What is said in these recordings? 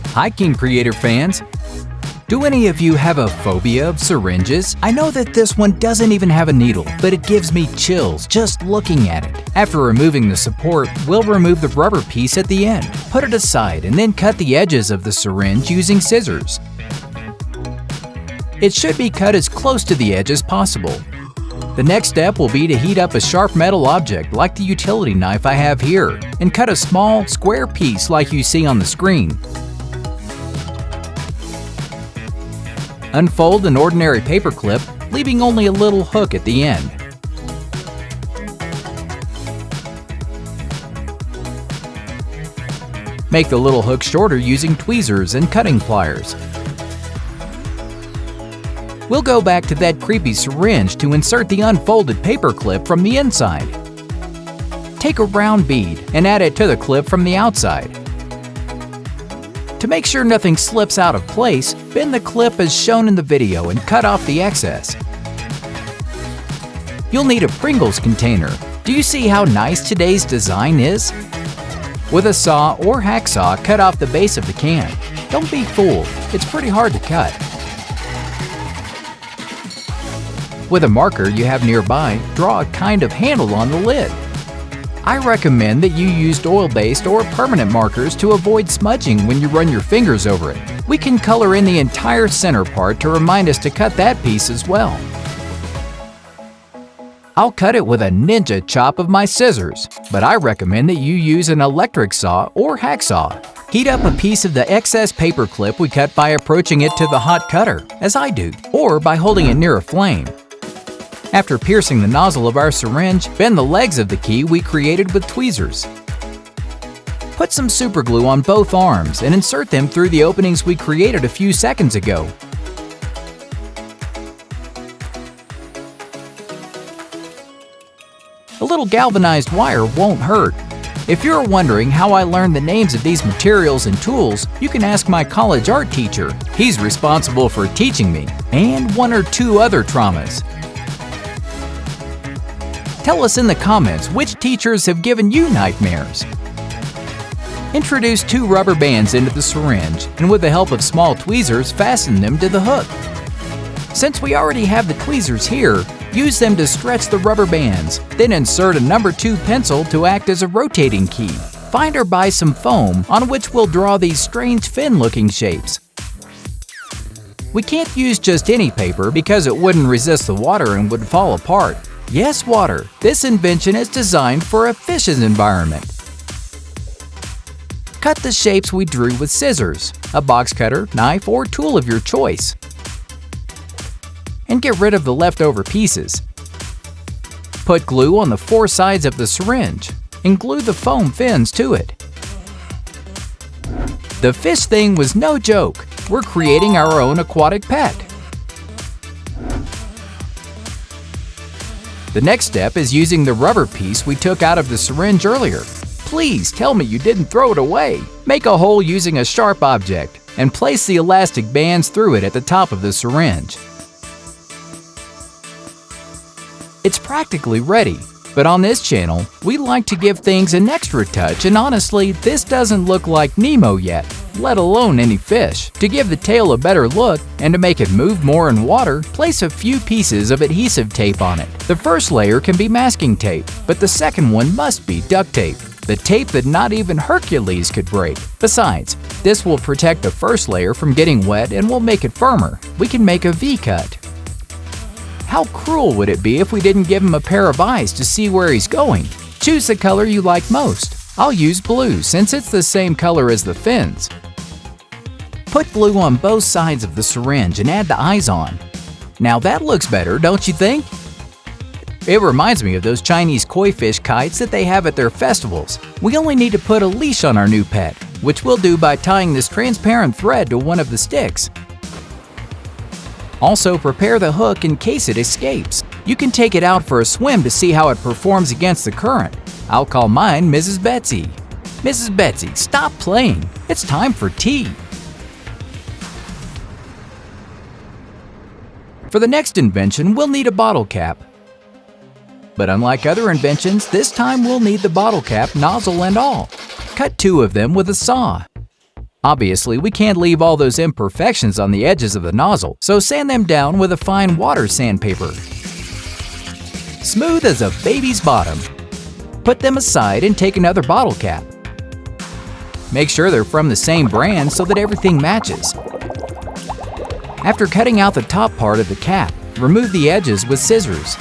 Hi, King Creator fans! Do any of you have a phobia of syringes? I know that this one doesn't even have a needle, but it gives me chills just looking at it. After removing the support, we'll remove the rubber piece at the end. Put it aside and then cut the edges of the syringe using scissors. It should be cut as close to the edge as possible. The next step will be to heat up a sharp metal object like the utility knife I have here and cut a small, square piece like you see on the screen. Unfold an ordinary paper clip, leaving only a little hook at the end. Make the little hook shorter using tweezers and cutting pliers. We'll go back to that creepy syringe to insert the unfolded paper clip from the inside. Take a round bead and add it to the clip from the outside. To make sure nothing slips out of place, bend the clip as shown in the video and cut off the excess. You'll need a Pringles container. Do you see how nice today's design is? With a saw or hacksaw, cut off the base of the can. Don't be fooled, it's pretty hard to cut. With a marker you have nearby, draw a kind of handle on the lid. I recommend that you use oil-based or permanent markers to avoid smudging when you run your fingers over it. We can color in the entire center part to remind us to cut that piece as well. I'll cut it with a ninja chop of my scissors, but I recommend that you use an electric saw or hacksaw. Heat up a piece of the excess paper clip we cut by approaching it to the hot cutter, as I do, or by holding it near a flame. After piercing the nozzle of our syringe, bend the legs of the key we created with tweezers. Put some superglue on both arms and insert them through the openings we created a few seconds ago. A little galvanized wire won't hurt. If you're wondering how I learned the names of these materials and tools, you can ask my college art teacher. He's responsible for teaching me, and one or two other traumas. Tell us in the comments which teachers have given you nightmares. Introduce 2 rubber bands into the syringe and with the help of small tweezers, fasten them to the hook. Since we already have the tweezers here, use them to stretch the rubber bands, then insert a number 2 pencil to act as a rotating key. Find or buy some foam on which we'll draw these strange fin-looking shapes. We can't use just any paper because it wouldn't resist the water and would fall apart. Yes, water. This invention is designed for a fish's environment. Cut the shapes we drew with scissors, a box cutter, knife, or tool of your choice. And get rid of the leftover pieces. Put glue on the 4 sides of the syringe and glue the foam fins to it. The fish thing was no joke. We're creating our own aquatic pet. The next step is using the rubber piece we took out of the syringe earlier. Please tell me you didn't throw it away. Make a hole using a sharp object and place the elastic bands through it at the top of the syringe. It's practically ready, but on this channel, we like to give things an extra touch, and honestly, this doesn't look like Nemo yet, let alone any fish. To give the tail a better look and to make it move more in water, place a few pieces of adhesive tape on it. The first layer can be masking tape, but the second one must be duct tape, the tape that not even Hercules could break. Besides, this will protect the first layer from getting wet and will make it firmer. We can make a V-cut. How cruel would it be if we didn't give him a pair of eyes to see where he's going? Choose the color you like most. I'll use blue since it's the same color as the fins. Put glue on both sides of the syringe and add the eyes on. Now that looks better, don't you think? It reminds me of those Chinese koi fish kites that they have at their festivals. We only need to put a leash on our new pet, which we'll do by tying this transparent thread to one of the sticks. Also, prepare the hook in case it escapes. You can take it out for a swim to see how it performs against the current. I'll call mine Mrs. Betsy. Mrs. Betsy, stop playing. It's time for tea. For the next invention, we'll need a bottle cap. But unlike other inventions, this time we'll need the bottle cap, nozzle and all. Cut 2 of them with a saw. Obviously, we can't leave all those imperfections on the edges of the nozzle, so sand them down with a fine water sandpaper. Smooth as a baby's bottom. Put them aside and take another bottle cap. Make sure they're from the same brand so that everything matches. After cutting out the top part of the cap, remove the edges with scissors.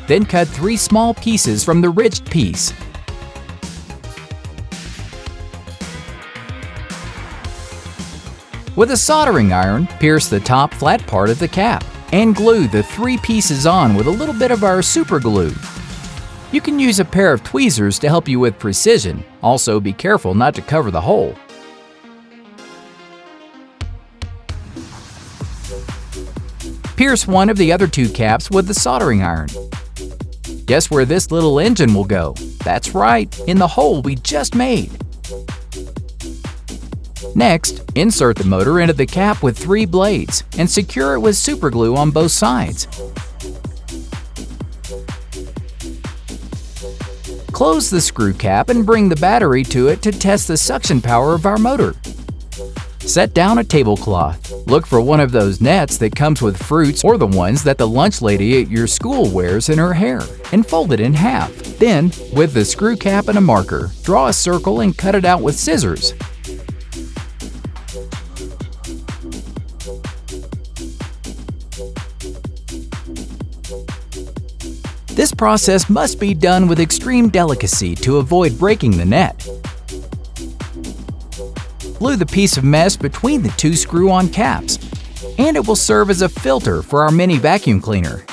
Then cut 3 small pieces from the ridged piece. With a soldering iron, pierce the top flat part of the cap and glue the 3 pieces on with a little bit of our super glue. You can use a pair of tweezers to help you with precision. Also, be careful not to cover the hole. Pierce one of the other 2 caps with the soldering iron. Guess where this little engine will go? That's right, in the hole we just made. Next, insert the motor into the cap with 3 blades and secure it with super glue on both sides. Close the screw cap and bring the battery to it to test the suction power of our motor. Set down a tablecloth. Look for one of those nets that comes with fruits or the ones that the lunch lady at your school wears in her hair, and fold it in half. Then, with the screw cap and a marker, draw a circle and cut it out with scissors. This process must be done with extreme delicacy to avoid breaking the net. Glue the piece of mesh between the 2 screw-on caps, and it will serve as a filter for our mini vacuum cleaner.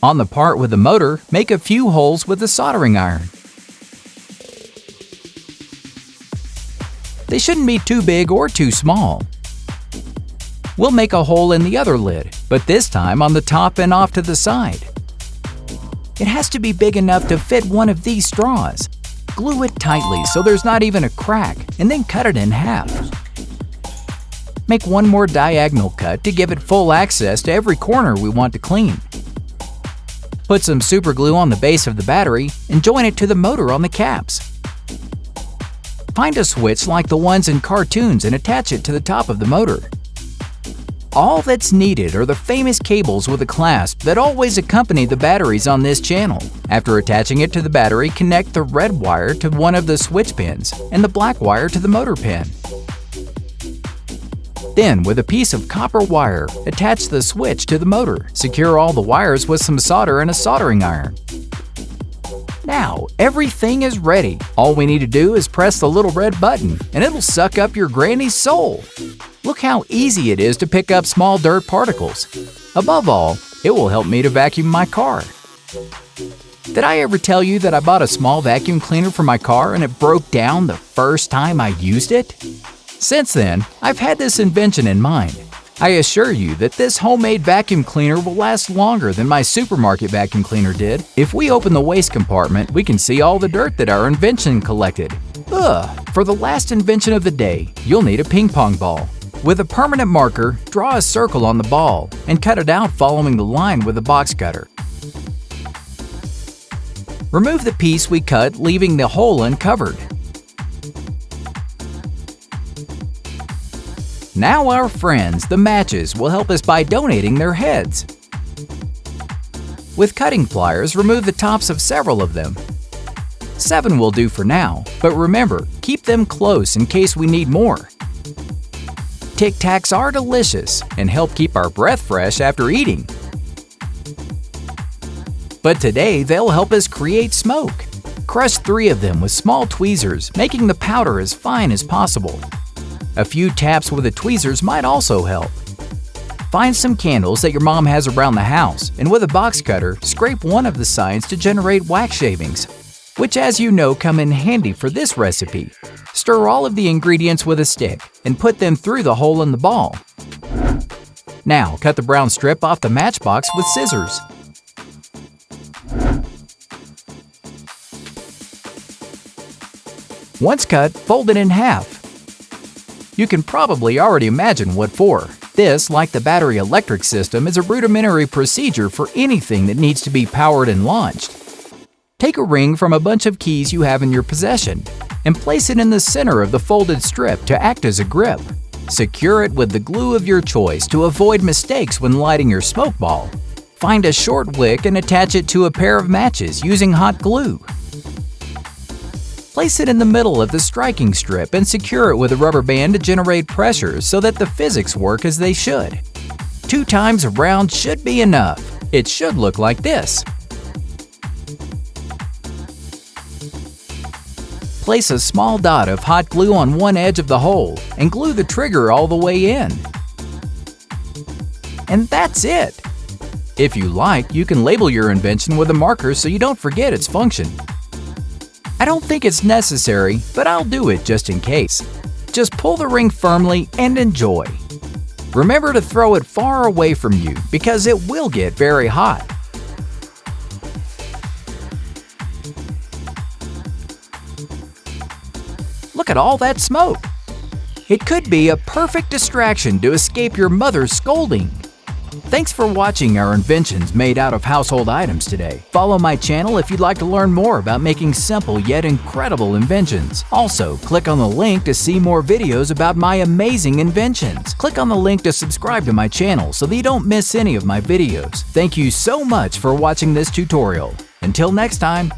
On the part with the motor, make a few holes with the soldering iron. They shouldn't be too big or too small. We'll make a hole in the other lid, but this time on the top and off to the side. It has to be big enough to fit one of these straws. Glue it tightly so there's not even a crack, and then cut it in half. Make one more diagonal cut to give it full access to every corner we want to clean. Put some super glue on the base of the battery and join it to the motor on the caps. Find a switch like the ones in cartoons and attach it to the top of the motor. All that's needed are the famous cables with a clasp that always accompany the batteries on this channel. After attaching it to the battery, connect the red wire to one of the switch pins and the black wire to the motor pin. Then, with a piece of copper wire, attach the switch to the motor. Secure all the wires with some solder and a soldering iron. Now, everything is ready. All we need to do is press the little red button, and it'll suck up your granny's soul. Look how easy it is to pick up small dirt particles. Above all, it will help me to vacuum my car. Did I ever tell you that I bought a small vacuum cleaner for my car and it broke down the first time I used it? Since then, I've had this invention in mind. I assure you that this homemade vacuum cleaner will last longer than my supermarket vacuum cleaner did. If we open the waste compartment, we can see all the dirt that our invention collected. For the last invention of the day, you'll need a ping pong ball. With a permanent marker, draw a circle on the ball and cut it out following the line with a box cutter. Remove the piece we cut, leaving the hole uncovered. Now our friends, the matches, will help us by donating their heads. With cutting pliers, remove the tops of several of them. 7 will do for now, but remember, keep them close in case we need more. Tic Tacs are delicious and help keep our breath fresh after eating. But today, they'll help us create smoke. Crush 3 of them with small tweezers, making the powder as fine as possible. A few taps with the tweezers might also help. Find some candles that your mom has around the house, and with a box cutter, scrape one of the sides to generate wax shavings, which, as you know, come in handy for this recipe. Stir all of the ingredients with a stick and put them through the hole in the ball. Now, cut the brown strip off the matchbox with scissors. Once cut, fold it in half. You can probably already imagine what for. This, like the battery electric system, is a rudimentary procedure for anything that needs to be powered and launched. Take a ring from a bunch of keys you have in your possession and place it in the center of the folded strip to act as a grip. Secure it with the glue of your choice to avoid mistakes when lighting your smoke ball. Find a short wick and attach it to a pair of matches using hot glue. Place it in the middle of the striking strip and secure it with a rubber band to generate pressure so that the physics work as they should. 2 times around should be enough. It should look like this. Place a small dot of hot glue on one edge of the hole and glue the trigger all the way in. And that's it! If you like, you can label your invention with a marker so you don't forget its function. I don't think it's necessary, but I'll do it just in case. Just pull the ring firmly and enjoy. Remember to throw it far away from you because it will get very hot. Look at all that smoke! It could be a perfect distraction to escape your mother's scolding. Thanks for watching our inventions made out of household items today. Follow my channel if you'd like to learn more about making simple yet incredible inventions. Also, click on the link to see more videos about my amazing inventions. Click on the link to subscribe to my channel so that you don't miss any of my videos. Thank you so much for watching this tutorial. Until next time,